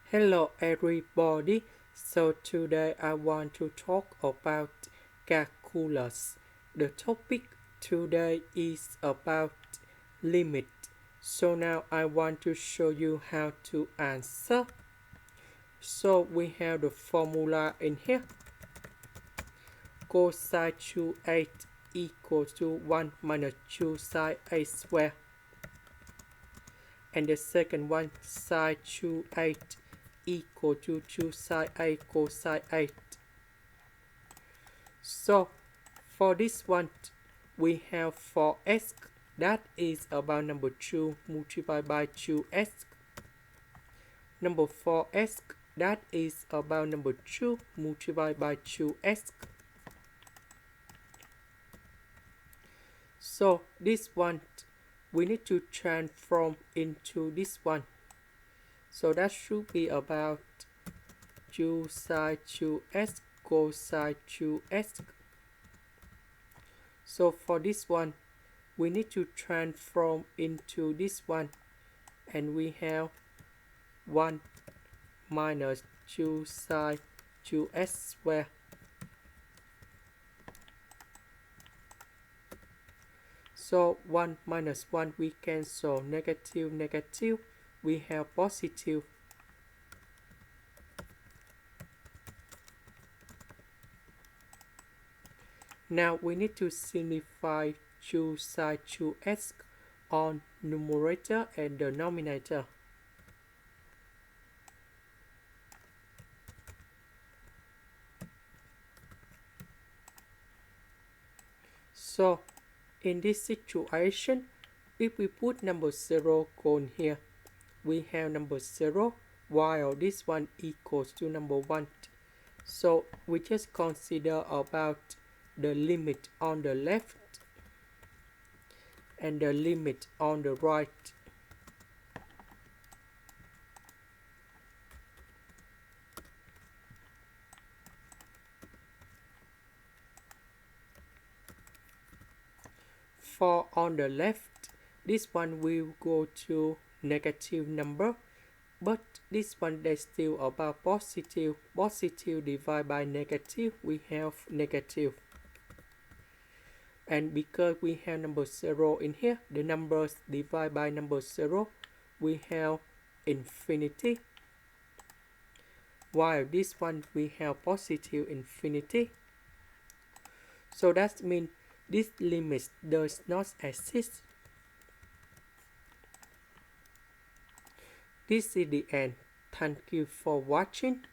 Hello everybody. So today I want to talk about calculus. The topic today is about limit. So now I want to show you how to answer. So we have the formula in here. Cosine 2x equals to 1 minus 2 sine a squared. And the second one, sine 2x equal to 2 sine a cosine 8. So for this one, we have 4x, that is about number 2 multiplied by 2x. Number 4x, that is about number 2 multiplied by 2x. So this one, we need to transform into this one. So that should be about 2 sine 2x cosine 2x. So for this one, we need to transform into this one, and we have 1 minus 2 sine 2x squared. So 1 minus 1, we cancel negative, negative, we have positive. Now we need to simplify 2 sine 2x on numerator and denominator. So in this situation, if we put number 0 on here, we have number 0, while this one equals to number 1. So we just consider about the limit on the left and the limit on the right. For on the left, this one will go to negative number, but this one is still about positive. Positive divided by negative, we have negative. And because we have number 0 in here, the numbers divided by number 0, we have infinity. While this one, we have positive infinity. So that means this limit does not exist. This is the end. Thank you for watching.